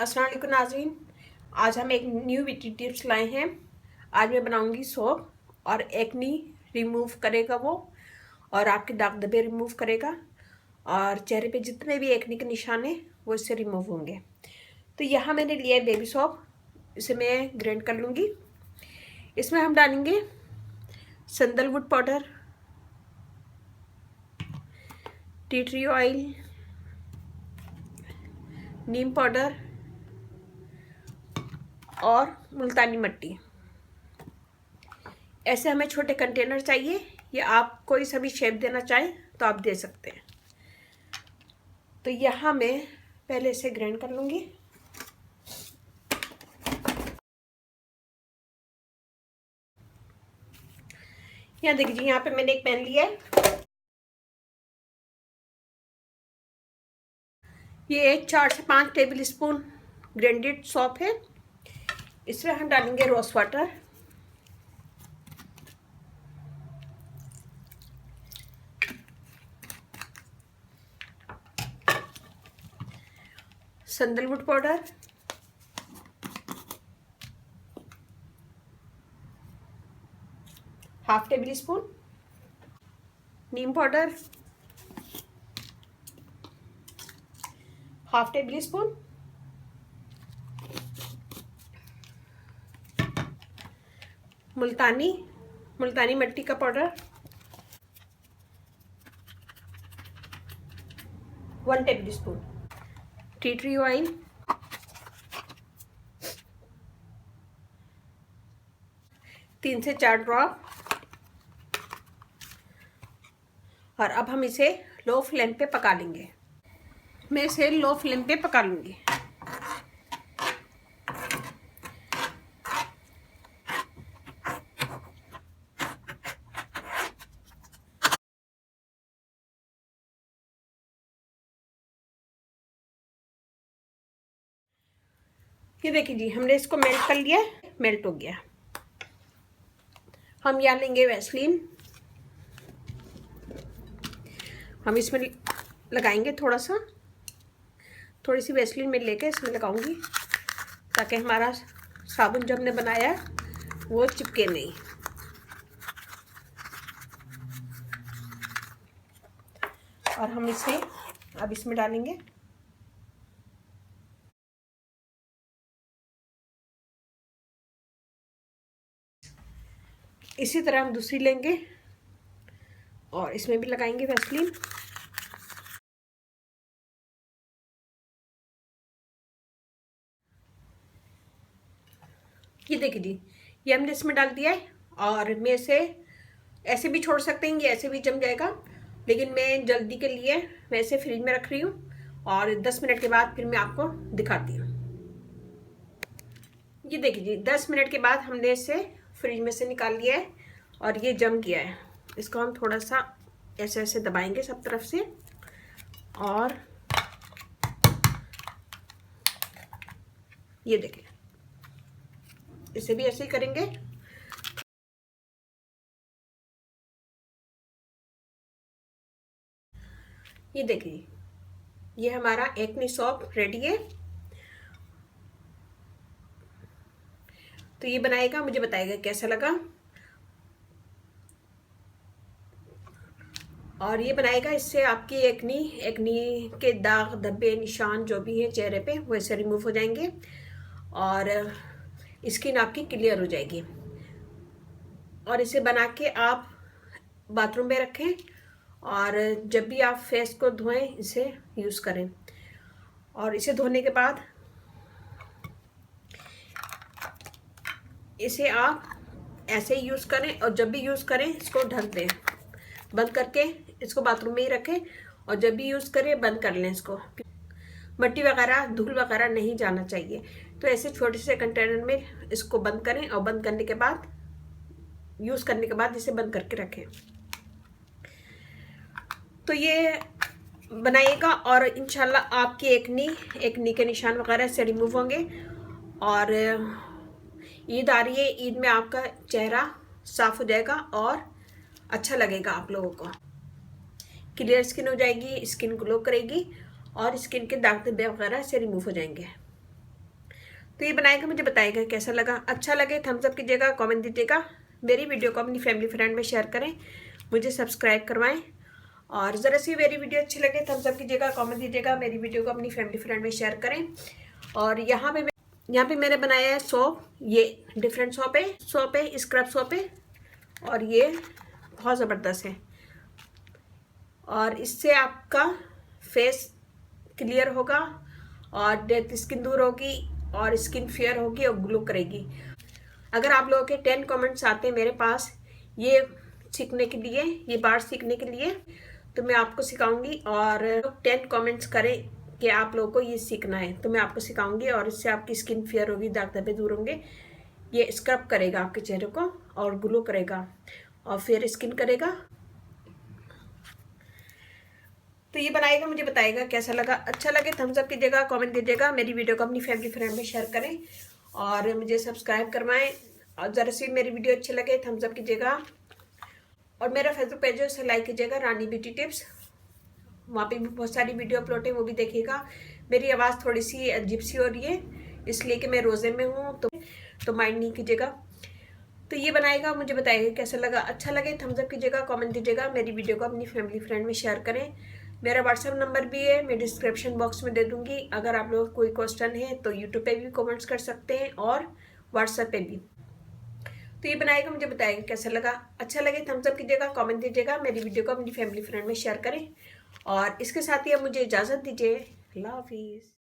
अस्सलाम वालेकुम नाज़रीन, आज हम एक न्यू ब्यूटी टिप्स लाए हैं। आज मैं बनाऊंगी सोप और एक्नी रिमूव करेगा वो, और आपके दाग धब्बे रिमूव करेगा, और चेहरे पे जितने भी एक्नी के निशान हैं वो इससे रिमूव होंगे। तो यहाँ मैंने लिया है बेबी सोप, इसे मैं ग्राइंड कर लूँगी। इसमें हम डालेंगे sandalwood powder, tea tree oil, नीम पाउडर और मुल्तानी मिट्टी। ऐसे हमें छोटे कंटेनर चाहिए, या आप कोई सा भी शेप देना चाहें तो आप दे सकते हैं। तो यहाँ मैं पहले इसे ग्राइंड कर लूँगी। यहाँ देखिए, यहाँ पे मैंने एक पैन लिया है। ये 4 से 5 टेबल स्पून ग्राइंडेड सौंफ है। इसमें हम डालेंगे rose water, sandalwood powder, half tablespoon, नीम पाउडर हाफ टेबल स्पून, मुल्तानी मिट्टी का powder 1 tablespoon, tea tree oil 3 से 4 ड्रॉप। और अब हम इसे लो फ्लेम पे पका लेंगे। मैं इसे लो फ्लेम पे पका लूँगी। ये देखिए जी, हमने इसको मेल्ट कर लिया, मेल्ट हो गया। हम यहाँ लेंगे वैसलीन, हम इसमें लगाएंगे थोड़ी सी वैसलीन में लेके इसमें लगाऊंगी, ताकि हमारा साबुन जो हमने बनाया वो चिपके नहीं। और हम इसे अब इसमें डालेंगे। इसी तरह हम दूसरी लेंगे और इसमें भी लगाएंगे वैसलीन। ये देखिए जी, ये हमने इसमें डाल दिया है। और मैं इसे ऐसे भी छोड़ सकते हैं, ये ऐसे भी जम जाएगा, लेकिन मैं जल्दी के लिए वैसे फ्रिज में रख रही हूँ, और 10 मिनट के बाद फिर मैं आपको दिखाती हूँ। ये देखिए जी, 10 मिनट के बाद हमने इसे फ्रिज में से निकाल लिया है और ये जम गया है। इसको हम थोड़ा सा ऐसे ऐसे दबाएंगे सब तरफ से, और ये देखिए, इसे भी ऐसे ही करेंगे। ये देखिए, ये हमारा एक्नी सोप रेडी है। तो ये बनाएगा, मुझे बताएगा कैसा लगा, और ये बनाएगा, इससे आपकी एक्नी के दाग धब्बे निशान जो भी हैं चेहरे पे वैसे रिमूव हो जाएंगे, और स्किन आपकी क्लियर हो जाएगी। और इसे बना के आप बाथरूम में रखें, और जब भी आप फेस को धोएं इसे यूज़ करें। और इसे धोने के बाद इसे आप ऐसे ही यूज़ करें, और जब भी यूज़ करें इसको ढक दें, बंद करके इसको बाथरूम में ही रखें, और जब भी यूज़ करें बंद कर लें इसको। मिट्टी वगैरह धूल वगैरह नहीं जाना चाहिए। तो ऐसे छोटे से कंटेनर में इसको बंद करें, और बंद करने के बाद यूज़ करने के बाद इसे बंद करके रखें। तो ये बनाइएगा, और इंशाल्लाह आपकी एक्नी के निशान वगैरह से रिमूव होंगे। और ईद आ रही है, ईद में आपका चेहरा साफ हो जाएगा और अच्छा लगेगा, आप लोगों को क्लियर स्किन हो जाएगी, स्किन ग्लो करेगी, और स्किन के दाग धब्बे वगैरह से रिमूव हो जाएंगे। तो ये बनाएगा, मुझे बताइएगा कैसा लगा। अच्छा लगे थम्स अप कीजिएगा, कमेंट दीजिएगा, मेरी वीडियो को अपनी फैमिली फ्रेंड में शेयर करें, मुझे सब्सक्राइब करवाएं। और ज़रा सी मेरी वीडियो अच्छी लगे थम्स अप कीजिएगा, कमेंट दीजिएगा, मेरी वीडियो को अपनी फैमिली फ्रेंड में शेयर करें। और यहाँ पे मैंने बनाया है सोप, ये डिफरेंट सोप है, स्क्रब सोप है, और ये बहुत ज़बरदस्त है। और इससे आपका फेस क्लियर होगा और डेड स्किन दूर होगी और स्किन फेयर होगी और ग्लो करेगी। अगर आप लोगों के 10 कमेंट्स आते हैं मेरे पास ये सीखने के लिए, ये बार सीखने के लिए, तो मैं आपको सिखाऊंगी। और 10 कमेंट्स करें कि आप लोगों को ये सीखना है तो मैं आपको सिखाऊंगी, और इससे आपकी स्किन फेयर होगी, दाग धब्बे दूर होंगे। ये स्क्रब करेगा आपके चेहरे को और ग्लो करेगा और फेयर स्किन करेगा। तो ये बनाएगा, मुझे बताएगा कैसा लगा। अच्छा लगे थम्स अप कीजिएगा, कमेंट दीजिएगा, मेरी वीडियो को अपनी फैमिली फ्रेंड में शेयर करें और मुझे सब्सक्राइब करवाएं। और ज़रा सी मेरी वीडियो अच्छी लगे थम्स अप कीजिएगा। और मेरा फेसबुक पेज है उसे लाइक कीजिएगा, रानी ब्यूटी टिप्स, वहाँ पे भी बहुत सारी वीडियो अपलोड है, वो भी देखिएगा। मेरी आवाज़ थोड़ी सी अजीब सी हो रही है इसलिए कि मैं रोज़े में हूँ, तो माइंड नहीं कीजिएगा। तो ये बनाएगा, मुझे बताइएगा कैसा लगा। अच्छा लगे थम्स अप कीजिएगा, कमेंट दीजिएगा, मेरी वीडियो को अपनी फैमिली फ्रेंड में शेयर करें। मेरा व्हाट्सएप नंबर भी है, मैं डिस्क्रिप्शन बॉक्स में दे दूँगी। अगर आप लोग कोई क्वेश्चन है तो यूट्यूब पे भी कमेंट्स कर सकते हैं और व्हाट्सएप पे भी। तो ये बनाएगा, मुझे बताएगा कैसा लगा। अच्छा लगे थम्स अप कीजिएगा, कमेंट दीजिएगा, मेरी वीडियो को अपनी फैमिली फ्रेंड में शेयर करें। और इसके साथ ही अब मुझे इजाज़त दीजिए। अल्लाह हाफिज़।